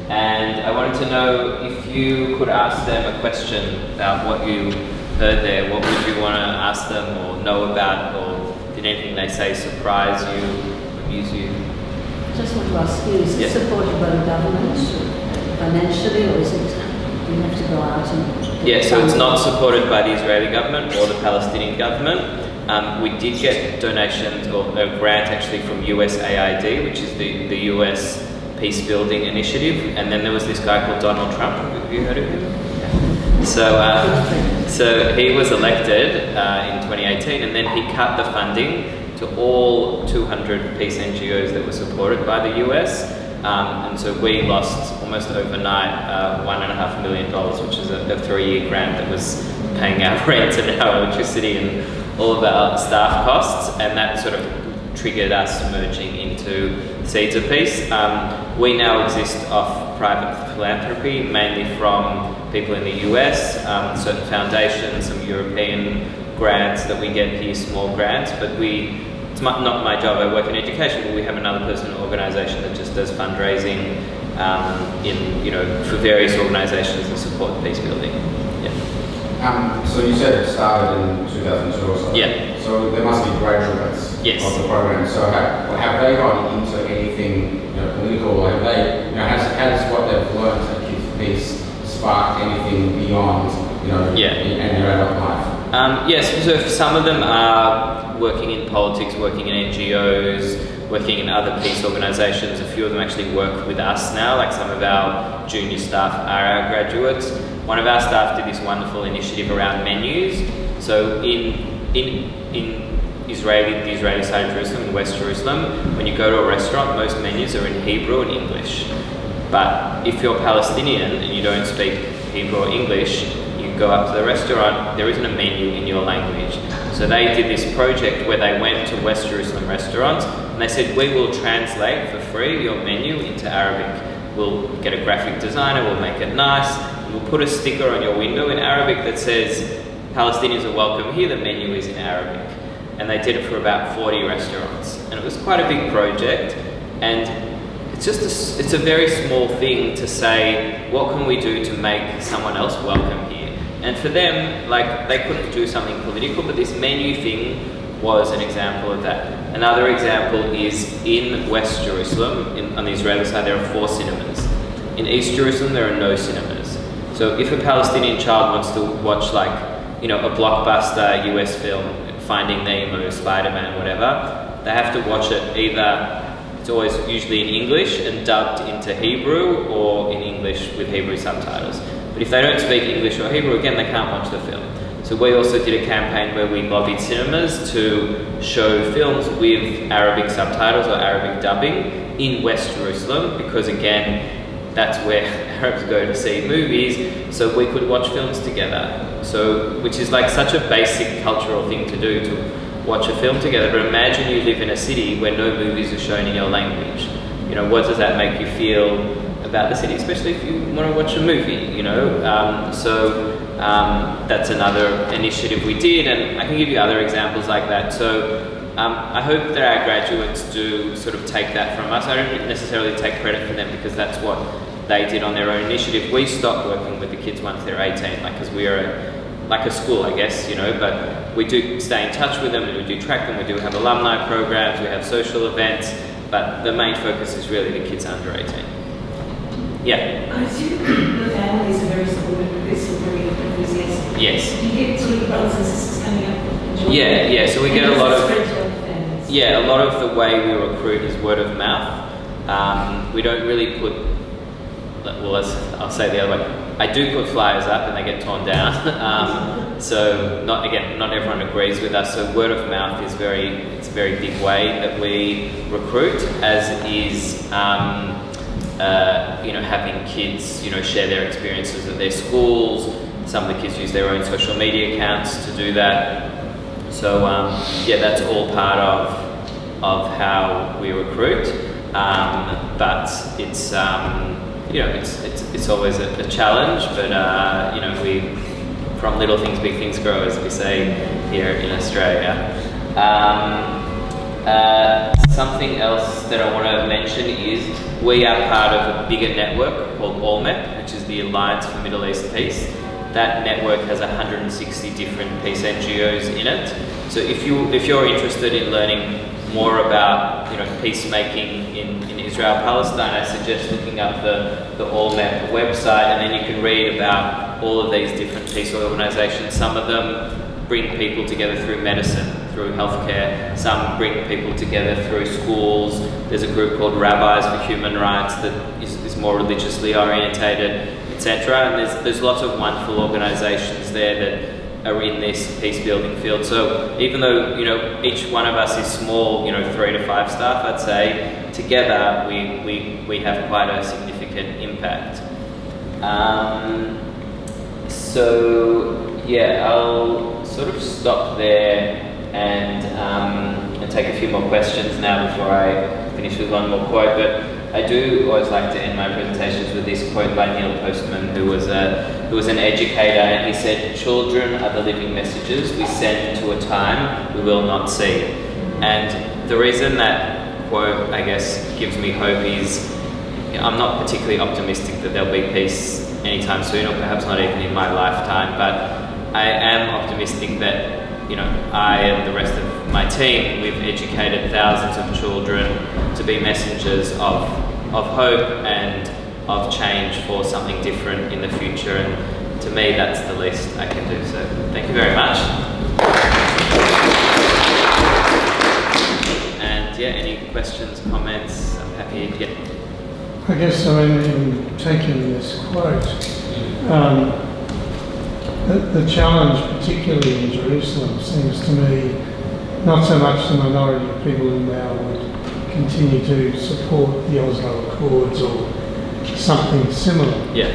[SPEAKER 2] And I wanted to know if you could ask them a question about what you heard there. What would you want to ask them or know about, or did anything they say surprise you, amuse you?
[SPEAKER 5] I just want to ask you, is it supported by the government financially, or is it you have to go out and...
[SPEAKER 2] Yeah, so it's not supported by the Israeli government or the Palestinian government. We did get donations, or a grant actually, from USAID, which is the US Peace Building Initiative, and then there was this guy called Donald Trump. Have you heard of him? So he was elected in 2018, and then he cut the funding to all 200 peace NGOs that were supported by the US, and so we lost almost overnight $1.5 million, which is a 3-year grant that was paying our rent and our electricity and all of our staff costs, and that sort of triggered us merging into Seeds of Peace. We now exist off private philanthropy, mainly from people in the US, certain foundations, some European grants that we get here, small grants, but it's not my job, I work in education, but we have another person in the organisation that just does fundraising for various organisations that support peace building. Yeah.
[SPEAKER 1] So you said it started in 2002 or so.
[SPEAKER 2] Yeah.
[SPEAKER 1] So there must be graduates of the program. So have they gone into anything political? Or have they, has what they've learned at Kids for Peace sparked anything beyond, in their adult life?
[SPEAKER 2] Yes, so some of them are working in politics, working in NGOs, working in other peace organisations. A few of them actually work with us now, like some of our junior staff are our graduates. One of our staff did this wonderful initiative around menus. So in the Israeli side of Jerusalem, in West Jerusalem, when you go to a restaurant, most menus are in Hebrew and English. But if you're Palestinian and you don't speak Hebrew or English, you go up to the restaurant, there isn't a menu in your language. So they did this project where they went to West Jerusalem restaurants and they said, we will translate for free your menu into Arabic. We'll get a graphic designer, we'll make it nice, and we'll put a sticker on your window in Arabic that says, Palestinians are welcome here, the menu is in Arabic. And they did it for about 40 restaurants. And it was quite a big project. And it's a very small thing to say, what can we do to make someone else welcome here? And for them, they couldn't do something political, but this menu thing was an example of that. Another example is in West Jerusalem, on the Israeli side, there are 4 cinemas. In East Jerusalem, there are no cinemas. So if a Palestinian child wants to watch a blockbuster US film, Finding Nemo, Spider-Man, whatever, they have to watch it either, it's always usually in English and dubbed into Hebrew, or in English with Hebrew subtitles. But if they don't speak English or Hebrew, again, they can't watch the film. So we also did a campaign where we lobbied cinemas to show films with Arabic subtitles or Arabic dubbing in West Jerusalem, because again, that's where Arabs go to see movies, so we could watch films together. So, which is such a basic cultural thing to do, to watch a film together. But imagine you live in a city where no movies are shown in your language. What does that make you feel about the city, especially if you want to watch a movie, that's another initiative we did, and I can give you other examples like that. So I hope that our graduates do sort of take that from us. I don't necessarily take credit for them, because that's what they did on their own initiative. We stopped working with the kids once they're 18, because we are like a school, I guess, but we do stay in touch with them, and we do track them, we do have alumni programs, we have social events, but the main focus is really the kids under 18. Yeah.
[SPEAKER 5] I assume the families are very supportive of this, or very enthusiastic.
[SPEAKER 2] Yes.
[SPEAKER 5] Do you get sort of brothers and sisters coming up and joining?
[SPEAKER 2] Yeah, so we get a lot of...
[SPEAKER 5] families?
[SPEAKER 2] Yeah, a lot of the way we recruit is word of mouth. We don't really put... Well, I'll say the other way. I do put flyers up and they get torn down. So not everyone agrees with us. So word of mouth is it's a very big way that we recruit, as is having kids share their experiences at their schools. Some of the kids use their own social media accounts to do that. So that's all part of how we recruit. But it's it's always a challenge, but we, from little things big things grow, as we say here in Australia. Something else that I want to mention is we are part of a bigger network called ALMEP, which is the Alliance for Middle East Peace. That network has 160 different peace NGOs in it. So if you're interested in learning more about peacemaking in Israel Palestine, I suggest looking up the ALMEP website, and then you can read about all of these different peace organisations. Some of them bring people together through medicine, through healthcare. Some bring people together through schools. There's a group called Rabbis for Human Rights that is more religiously orientated, etc. And there's lots of wonderful organisations there that are in this peace building field. So even though each one of us is small, 3 to 5 staff, I'd say, together we have quite a significant impact. I'll sort of stop there and take a few more questions now before I finish with one more quote. But I do always like to end my presentations with this quote by Neil Postman, who was an educator, and he said, "Children are the living messages we send to a time we will not see." And the reason that quote, I guess, gives me hope is I'm not particularly optimistic that there'll be peace anytime soon, or perhaps not even in my lifetime, but I am optimistic that, you know, I and the rest of my team, we've educated thousands of children to be messengers of hope and of change for something different in the future, and to me that's the least I can do. So thank you very much. And yeah, any questions, comments? I'm happy to get.
[SPEAKER 8] I guess, I mean, even taking this quote, the challenge, particularly in Jerusalem, seems to me not so much the minority of people who now would continue to support the Oslo Accords or something similar.
[SPEAKER 2] Yeah.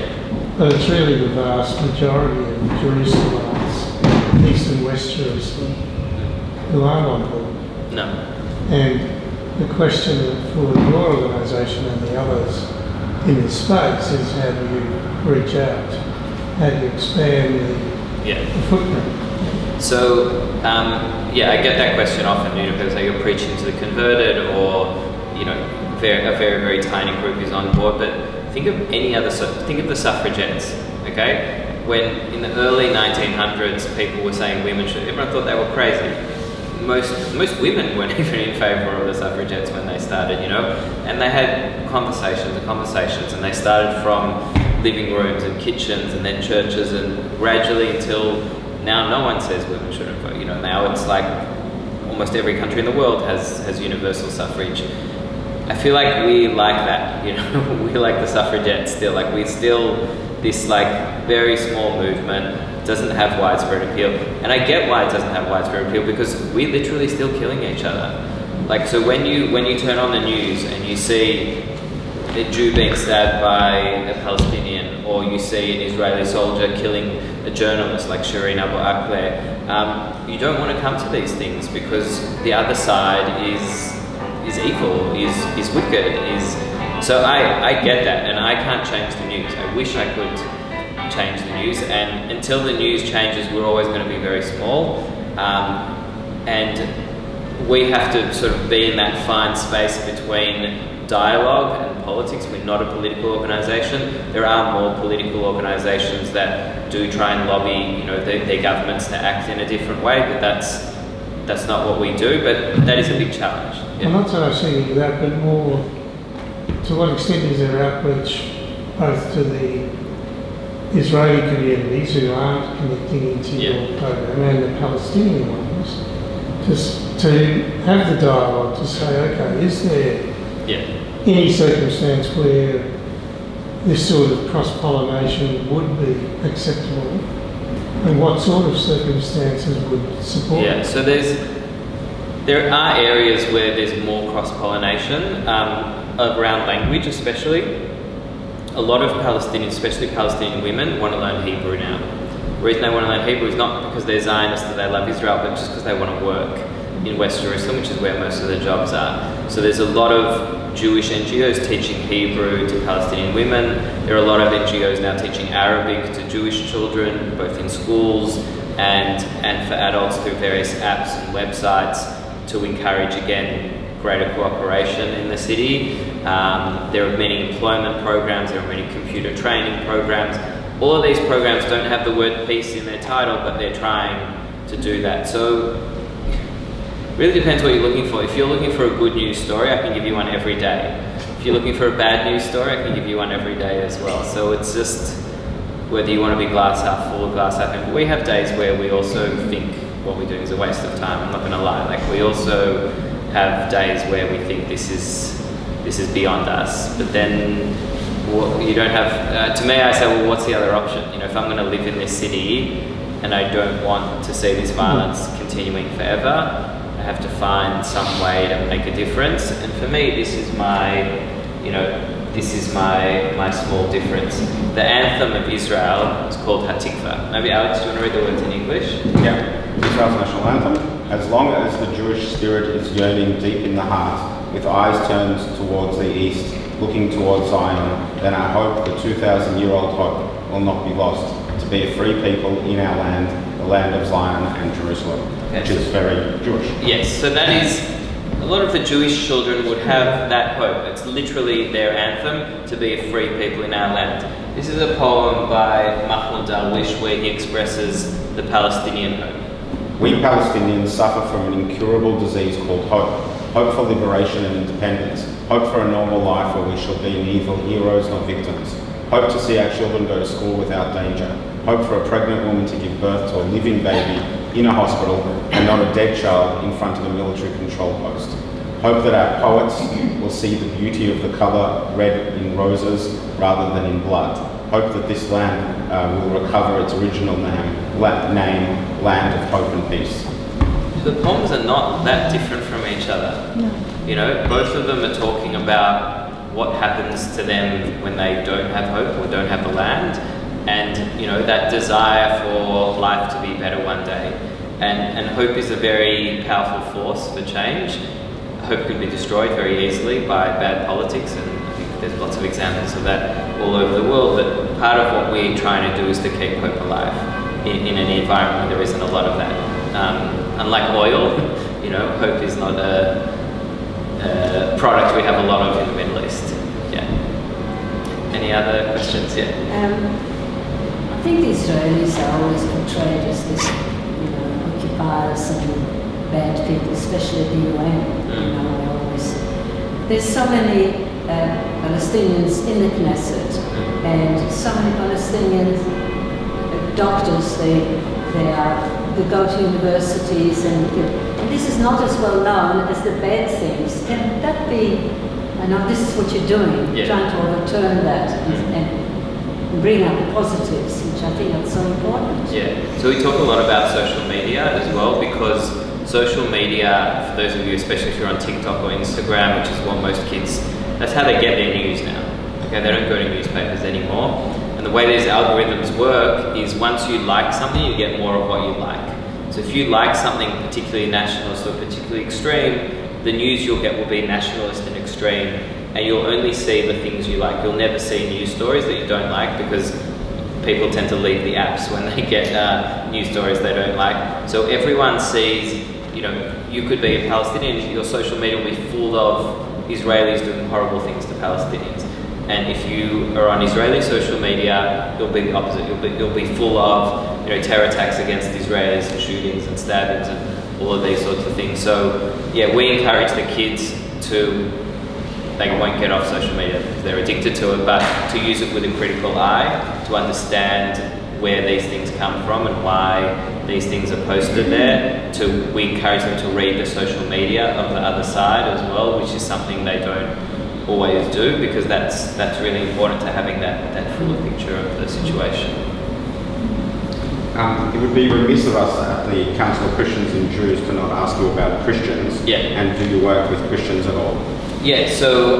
[SPEAKER 8] But it's really the vast majority of Jerusalemites, East and West Jerusalem, who aren't on board.
[SPEAKER 2] No.
[SPEAKER 8] And the question for your organisation and the others in this space is, how do you reach out? How do you expand the footprint?
[SPEAKER 2] So, yeah, I get that question often. You know, people say you're preaching to the converted, or you know, a very, very tiny group is on board. But think of any other. Think of the suffragettes. Okay, when in the early 1900s, people were saying women should. Everyone thought they were crazy. Most women weren't even in favour of the suffragettes when they started. You know, and they had conversations, and they started from living rooms and kitchens, and then churches, and gradually until now, no one says women shouldn't vote. You know, now it's like almost every country in the world has universal suffrage. I feel like we like that. You know, we like the suffragettes still. Like we're still this like very small movement. Doesn't have widespread appeal, and I get why it doesn't have widespread appeal, because we're literally still killing each other. Like, so when you turn on the news and you see a Jew being stabbed by a Palestinian, or you see an Israeli soldier killing a journalist like Shireen Abu Akleh, you don't want to come to these things, because the other side is evil, is wicked, so I get that, and I can't change the news. I wish I could change the news, and until the news changes, we're always going to be very small, and we have to sort of be in that fine space between dialogue and politics. We're not a political organisation. There are more political organisations that do try and lobby, you know, their governments to act in a different way, but that's not what we do. But that is a big challenge. Yeah.
[SPEAKER 8] I'm not so much thinking of that, but more to what extent is there outreach both to the Israeli communities who aren't connecting into your program and the Palestinian ones, just to have the dialogue to say, okay, is there any circumstance where this sort of cross-pollination would be acceptable, and what sort of circumstances would support it?
[SPEAKER 2] Yeah, so there are areas where there's more cross-pollination, around language especially. A lot of Palestinians, especially Palestinian women, want to learn Hebrew now. The reason they want to learn Hebrew is not because they're Zionists that they love Israel, but just because they want to work in West Jerusalem, which is where most of the jobs are. So there's a lot of Jewish NGOs teaching Hebrew to Palestinian women. There are a lot of NGOs now teaching Arabic to Jewish children, both in schools and for adults through various apps and websites to encourage, again, greater cooperation in the city. There are many employment programs, there are many computer training programs. All of these programs don't have the word peace in their title, but they're trying to do that. So it really depends what you're looking for. If you're looking for a good news story, I can give you one every day. If you're looking for a bad news story, I can give you one every day as well. So it's just whether you want to be glass half full or glass half empty. We have days where we also think what we're doing is a waste of time. I'm not going to lie. Like, we also have days where we think this is beyond us. But then you don't have. To me, I say, well, what's the other option? You know, if I'm going to live in this city and I don't want to see this violence continuing forever, I have to find some way to make a difference. And for me, this is my small difference. The anthem of Israel is called Hatikva. Maybe Alex, do you want to read the words in English?
[SPEAKER 1] Yeah. Israel's national anthem. As long as the Jewish spirit is yearning deep in the heart, with eyes turned towards the east, looking towards Zion, then our hope, the 2,000-year-old hope, will not be lost, to be a free people in our land, the land of Zion and Jerusalem, which is very Jewish.
[SPEAKER 2] Yes, so that is, a lot of the Jewish children would have that hope. It's literally their anthem, to be a free people in our land. This is a poem by Mahmoud Darwish where he expresses the Palestinian hope.
[SPEAKER 1] We Palestinians suffer from an incurable disease called hope. Hope for liberation and independence. Hope for a normal life where we shall be neither heroes nor victims. Hope to see our children go to school without danger. Hope for a pregnant woman to give birth to a living baby in a hospital and not a dead child in front of a military control post. Hope that our poets will see the beauty of the colour red in roses rather than in blood. Hope that this land will recover its original name, Land of Hope and Peace.
[SPEAKER 2] The poems are not that different from each other.
[SPEAKER 5] No.
[SPEAKER 2] You know, both of them are talking about what happens to them when they don't have hope or don't have the land, and you know, that desire for life to be better one day. And hope is a very powerful force for change. Hope can be destroyed very easily by bad politics, and I think there's lots of examples of that all over the world. But part of what we're trying to do is to keep hope alive in an environment where there isn't a lot of that. Unlike oil, you know, hope is not a product we have a lot of in the Middle East. Yeah. Any other questions? Yeah.
[SPEAKER 5] I think the Israelis are always portrayed as this, you know, occupiers and bad people, especially the UN. You know, they always. There's so many Palestinians in the Knesset, and so many Palestinians doctors. They go to universities, and this is not as well known as the bad things. Can that be? I know this is what you're doing, trying to overturn that and bring out the positives, which I think are so important.
[SPEAKER 2] Yeah. So we talk a lot about social media as well, because social media, for those of you, especially if you're on TikTok or Instagram, which is what most kids, that's how they get their news now. Okay, they don't go to newspapers anymore. And the way these algorithms work is once you like something, you get more of what you like. So if you like something particularly nationalist or particularly extreme, the news you'll get will be nationalist and extreme, and you'll only see the things you like. You'll never see news stories that you don't like, because people tend to leave the apps when they get news stories they don't like. So everyone sees, you know, you could be a Palestinian, your social media will be full of Israelis doing horrible things to Palestinians. And if you are on Israeli social media, you'll be the opposite. You'll be full of, you know, terror attacks against Israelis and shootings and stabbings and all of these sorts of things. So yeah, we encourage the kids to, they won't get off social media because they're addicted to it, but to use it with a critical eye, to understand where these things come from and why these things are posted there. We encourage them to read the social media of the other side as well, which is something they don't always do, because that's really important to having that fuller picture of the situation.
[SPEAKER 1] It would be remiss of us at the Council of Christians and Jews to not ask you about Christians.
[SPEAKER 2] Yeah.
[SPEAKER 1] And do you work with Christians at all?
[SPEAKER 2] Yeah, so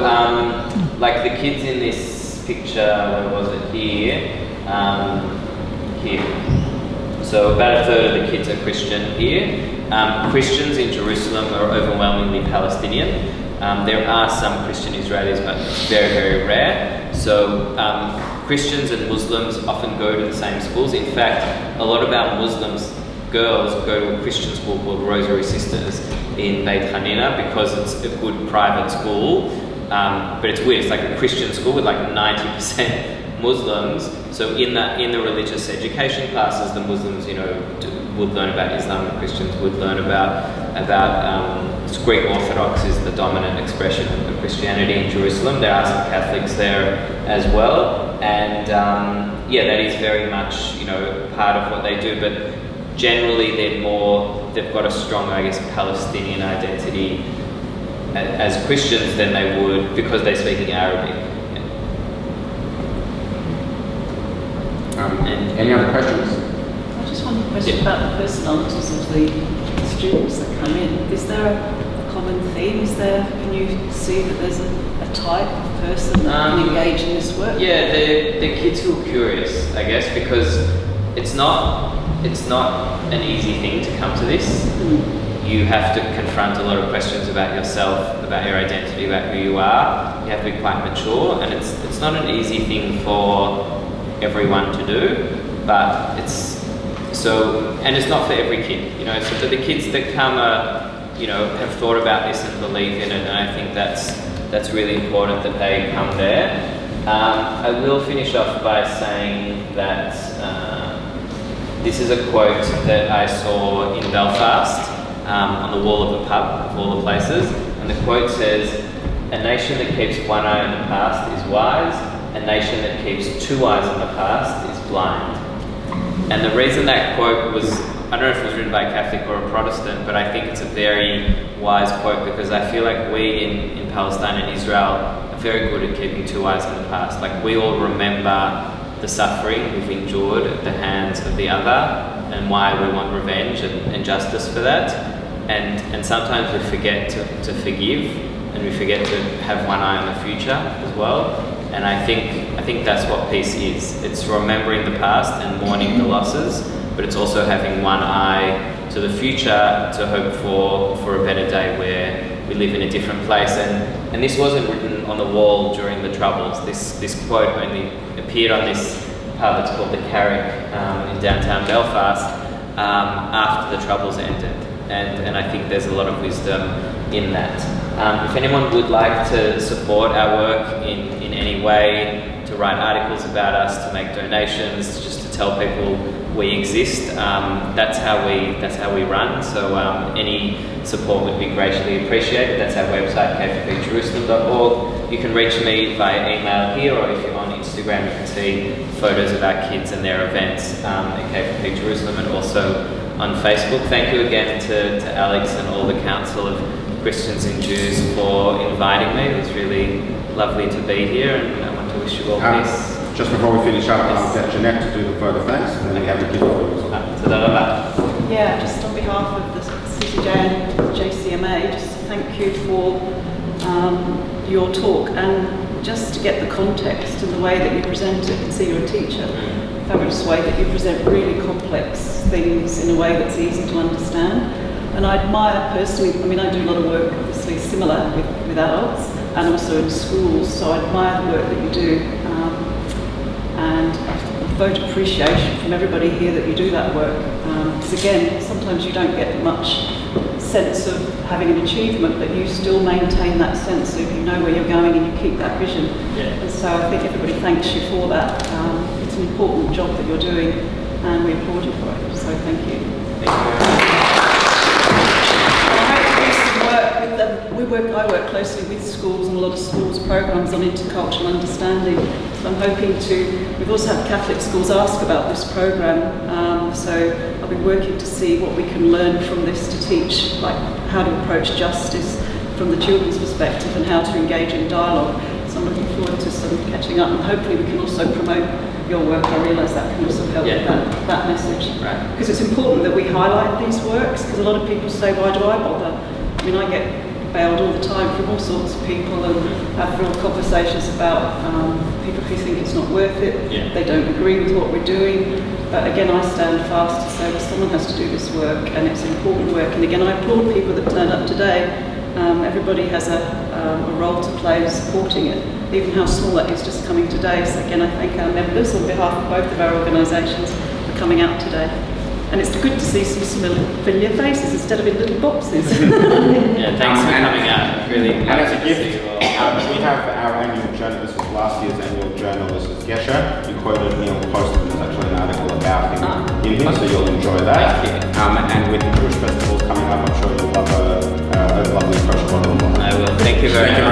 [SPEAKER 2] like the kids in this picture, where was it, here. So about a third of the kids are Christian here. Christians in Jerusalem are overwhelmingly Palestinian. There are some Christian Israelis, but it's very, very rare. So Christians and Muslims often go to the same schools. In fact, a lot of our Muslims girls go to a Christian school called Rosary Sisters in Beit Hanina, because it's a good private school. But it's weird, it's like a Christian school with like 90% Muslims. So in the religious education classes, the Muslims, you know, would learn about Islam, and Christians would learn about Greek Orthodox is the dominant expression of Christianity in Jerusalem. There are some Catholics there as well, and yeah, that is very much, you know, part of what they do. But generally, they've got a strong, I guess, Palestinian identity as Christians than they would because they're speaking Arabic.
[SPEAKER 1] Any other questions?
[SPEAKER 13] I just want a question about the personalities of the students that come in. Is there a common theme? Can you see that there's a type of person that can engage in this work?
[SPEAKER 2] Yeah, they're kids who are curious, I guess, because it's not an easy thing to come to this. You have to confront confront a lot of questions about yourself, about your identity, about who you are. You have to be quite mature, and it's not an easy thing for everyone to do, but it's not for every kid, you know. So for the kids that come, have thought about this and believe in it, and I think that's really important that they come there. I will finish off by saying that this is a quote that I saw in Belfast on the wall of a pub, of all the places, and the quote says, "A nation that keeps one eye on the past is wise, a nation that keeps two eyes on the past is blind." And the reason that quote was, I don't know if it was written by a Catholic or a Protestant, but I think it's a very wise quote, because I feel like we in Palestine and Israel are very good at keeping two eyes on the past. Like, we all remember the suffering we've endured at the hands of the other and why we want revenge and justice for that. And sometimes we forget to forgive, and we forget to have one eye on the future as well. And I think that's what peace is. It's remembering the past and mourning the losses, but it's also having one eye to the future to hope for a better day where we live in a different place. And this wasn't written on the wall during the Troubles. This quote only appeared on this pub, it's called the Carrick in downtown Belfast, after the Troubles ended. And I think there's a lot of wisdom in that. If anyone would like to support our work in any way, to write articles about us, to make donations, just to tell people we exist, that's how we run. So any support would be greatly appreciated. That's our website, kfbjerusalem.org. You can reach me via email here, or if you're on Instagram, you can see photos of our kids and their events at KFB Jerusalem, and also on Facebook. Thank you again to Alex and all the Council of Christians and Jews for inviting me. It was really lovely to be here, and I want to wish you all peace.
[SPEAKER 1] Just before we finish up, I'll get Jeanette to do the further thanks, and then we have a gift for you.
[SPEAKER 13] Yeah, just on behalf of the CCJ and JCMA, just to thank you for your talk, and just to get the context and the way that you present it. I can see you're a teacher. Fabulous way that you present really complex things in a way that's easy to understand. And I admire personally, I mean, I do a lot of work obviously similar with adults and also in schools, so I admire the work that you do. And I vote appreciation from everybody here that you do that work. Because again, sometimes you don't get much sense of having an achievement, but you still maintain that sense of you know where you're going and you keep that vision.
[SPEAKER 2] Yeah.
[SPEAKER 13] And so I think everybody thanks you for that. It's an important job that you're doing, and we applaud you for it. So thank you.
[SPEAKER 2] Thank you.
[SPEAKER 13] I work closely with schools and a lot of schools' programs on intercultural understanding. So I'm hoping we've also had Catholic schools ask about this program. So I'll be working to see what we can learn from this to teach, like how to approach justice from the children's perspective and how to engage in dialogue. So I'm looking forward to some catching up, and hopefully we can also promote your work. I realise that can also help with that message.
[SPEAKER 2] Right.
[SPEAKER 13] Because it's important that we highlight these works, because a lot of people say, why do I bother? I mean, I get bailed all the time from all sorts of people, and have real conversations about people who think it's not worth it.
[SPEAKER 2] Yeah.
[SPEAKER 13] They don't agree with what we're doing. But again, I stand fast to say, well, someone has to do this work, and it's important work. And again, I applaud people that turned up today. Everybody has a role to play in supporting it, even how small that is just coming today. So again, I thank our members on behalf of both of our organisations for coming out today. And it's good to see some familiar faces instead of in little boxes.
[SPEAKER 2] Yeah, thanks for coming out. Really.
[SPEAKER 1] And as a gift, we have our annual journal. This was last year's annual journal. This is Gesher. You quoted Neil Postman. There's actually an article about him in here, so you'll enjoy that. And with the Jewish festivals coming up, I'm sure you'll love a lovely fresh bottle of wine.
[SPEAKER 2] I will. Thank you very much.